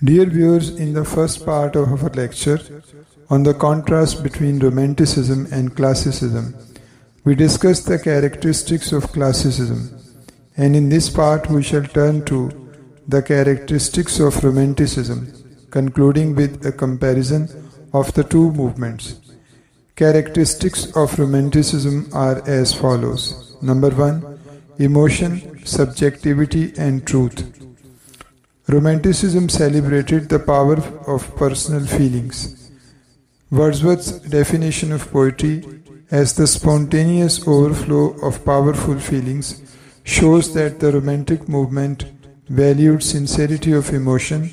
Dear viewers, in the first part of our lecture on the contrast between Romanticism and Classicism, we discussed the characteristics of Classicism, and in this part we shall turn to the characteristics of Romanticism, concluding with a comparison of the two movements. Characteristics of Romanticism are as follows. Number 1. Emotion, subjectivity and truth. Romanticism celebrated the power of personal feelings. Wordsworth's definition of poetry as the spontaneous overflow of powerful feelings shows that the Romantic movement valued sincerity of emotion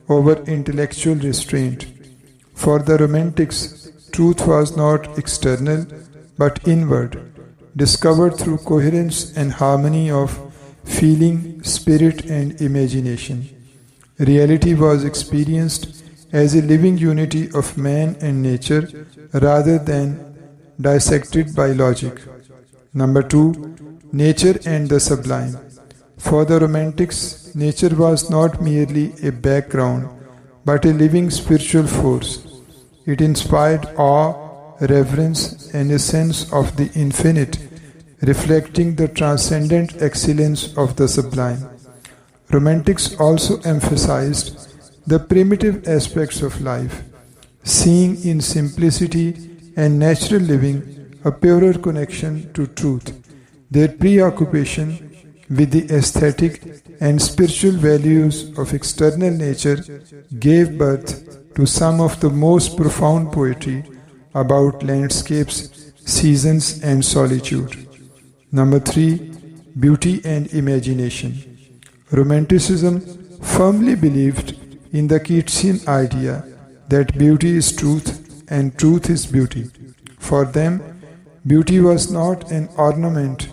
over intellectual restraint. For the Romantics, truth was not external but inward, discovered through coherence and harmony of feeling, spirit and imagination. Reality was experienced as a living unity of man and nature rather than dissected by logic. Number 2. Nature and the sublime. For the Romantics, nature was not merely a background but a living spiritual force. It inspired awe, reverence and a sense of the infinite, reflecting the transcendent excellence of the sublime. Romantics also emphasized the primitive aspects of life, seeing in simplicity and natural living a purer connection to truth. Their preoccupation with the aesthetic and spiritual values of external nature gave birth to some of the most profound poetry about landscapes, seasons and solitude. Number 3. Beauty and imagination. Romanticism firmly believed in the Keatsian idea that beauty is truth and truth is beauty. For them, beauty was not an ornament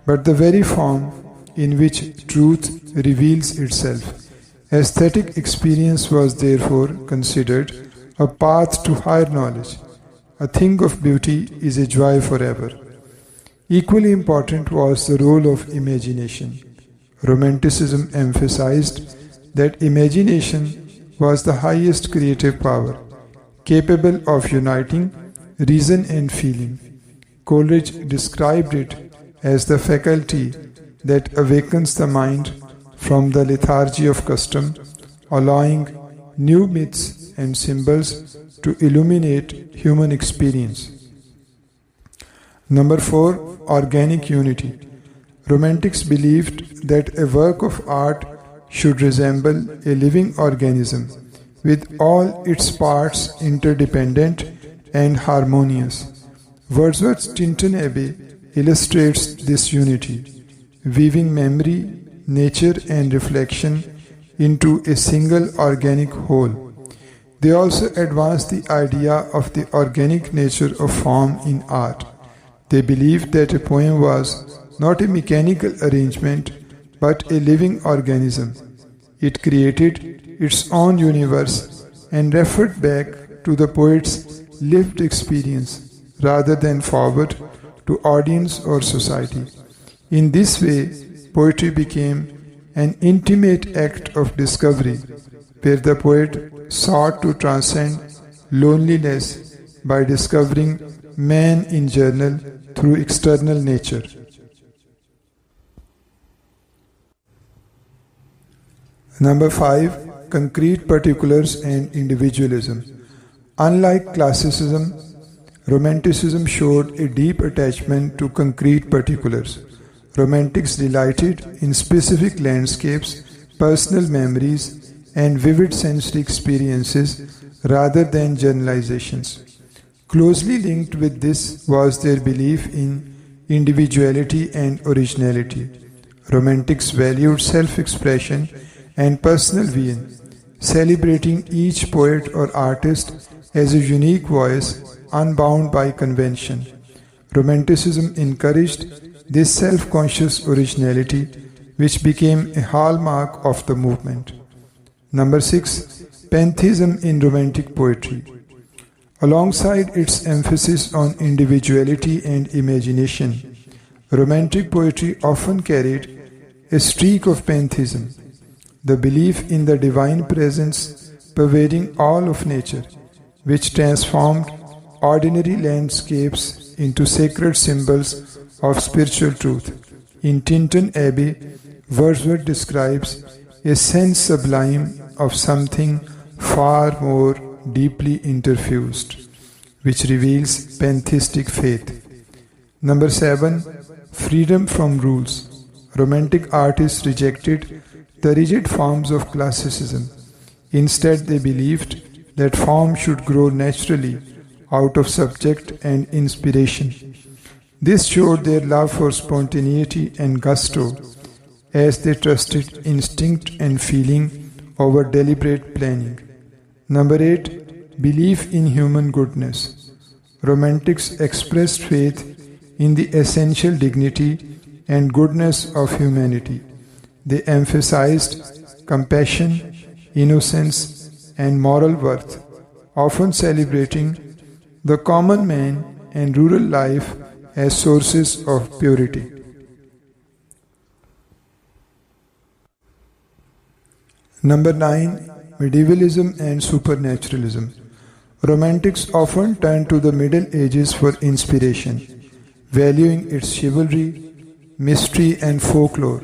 but the very form in which truth reveals itself. Aesthetic experience was therefore considered a path to higher knowledge. A thing of beauty is a joy forever. Equally important was the role of imagination. Romanticism emphasized that imagination was the highest creative power, capable of uniting reason and feeling. Coleridge described it as the faculty that awakens the mind from the lethargy of custom, allowing new myths and symbols to illuminate human experience. Number 4. Organic unity. Romantics believed that a work of art should resemble a living organism, with all its parts interdependent and harmonious. Wordsworth's Tintern Abbey illustrates this unity, weaving memory, nature and reflection into a single organic whole. They also advanced the idea of the organic nature of form in art. They believed that a poem was not a mechanical arrangement but a living organism. It created its own universe and referred back to the poet's lived experience rather than forward to audience or society. In this way, poetry became an intimate act of discovery where the poet sought to transcend loneliness by discovering man in general through external nature. Number 5. Concrete particulars and individualism. Unlike Classicism, Romanticism showed a deep attachment to concrete particulars. Romantics delighted in specific landscapes, personal memories, and vivid sensory experiences rather than generalizations. Closely linked with this was their belief in individuality and originality. Romantics valued self-expression and personal vision, celebrating each poet or artist as a unique voice unbound by convention. Romanticism encouraged this self-conscious originality, which became a hallmark of the movement. Number 6. Pantheism in Romantic poetry. Alongside its emphasis on individuality and imagination, Romantic poetry often carried a streak of pantheism. the belief in the divine presence pervading all of nature, which transformed ordinary landscapes into sacred symbols of spiritual truth. In Tintern Abbey, Wordsworth describes a sense sublime of something far more deeply interfused, which reveals pantheistic faith. Number 7. Freedom from rules. Romantic artists rejected the rigid forms of classicism. Instead, they believed that form should grow naturally out of subject and inspiration. This showed their love for spontaneity and gusto, as they trusted instinct and feeling over deliberate planning. Number 8. Belief in human goodness. Romantics expressed faith in the essential dignity and goodness of humanity. They emphasized compassion, innocence, and moral worth, often celebrating the common man and rural life as sources of purity. Number 9. Medievalism and supernaturalism. Romantics often turned to the Middle Ages for inspiration. Valuing its chivalry, mystery, and folklore,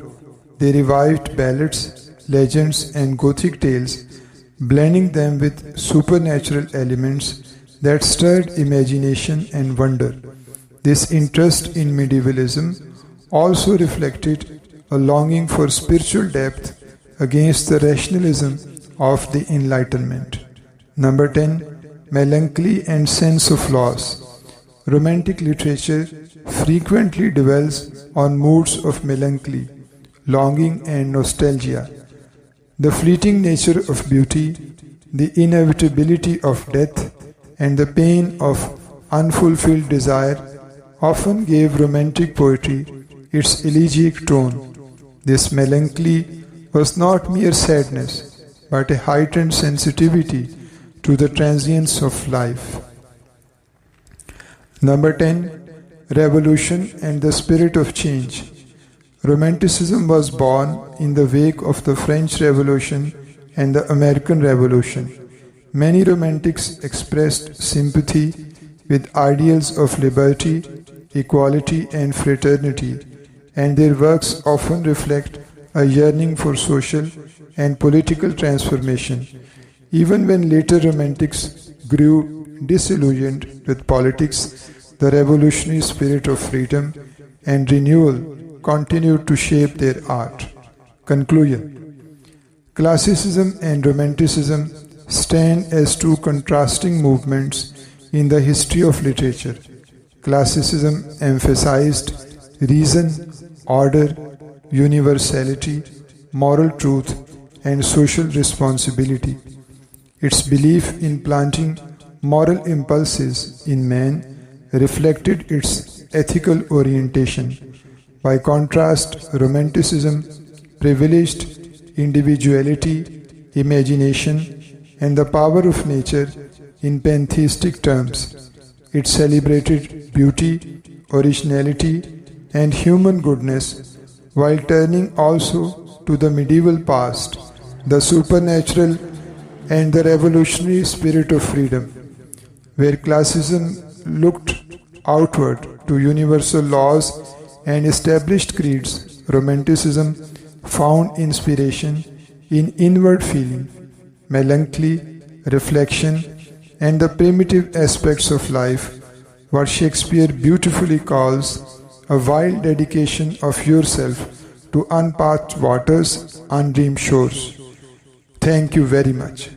they revived ballads, legends, and Gothic tales, blending them with supernatural elements that stirred imagination and wonder. This interest in medievalism also reflected a longing for spiritual depth against the rationalism of the Enlightenment. Number 10. Melancholy and sense of loss. Romantic literature frequently dwells on moods of melancholy, longing, and nostalgia. The fleeting nature of beauty, the inevitability of death, and the pain of unfulfilled desire often gave romantic poetry its elegiac tone. This melancholy was not mere sadness, but a heightened sensitivity to the transience of life. Number 10. Revolution and the spirit of change. Romanticism was born in the wake of the French Revolution and the American Revolution. Many romantics expressed sympathy with ideals of liberty, equality, and fraternity, and their works often reflect a yearning for social and political transformation. Even when later romantics grew disillusioned with politics, the revolutionary spirit of freedom and renewal continued to shape their art. Conclusion. Classicism and Romanticism stand as two contrasting movements in the history of literature. Classicism emphasized reason, order, universality, moral truth, and social responsibility. Its belief in planting moral impulses in man reflected its ethical orientation. By contrast, Romanticism privileged individuality, imagination, and the power of nature in pantheistic terms. It celebrated beauty, originality, and human goodness, while turning also to the medieval past, the supernatural, and the revolutionary spirit of freedom. Where classicism looked outward to universal laws and established creeds, Romanticism found inspiration in inward feeling, melancholy, reflection, and the primitive aspects of life, what Shakespeare beautifully calls a wild dedication of yourself to unpathed waters, undreamed shores. Thank you very much.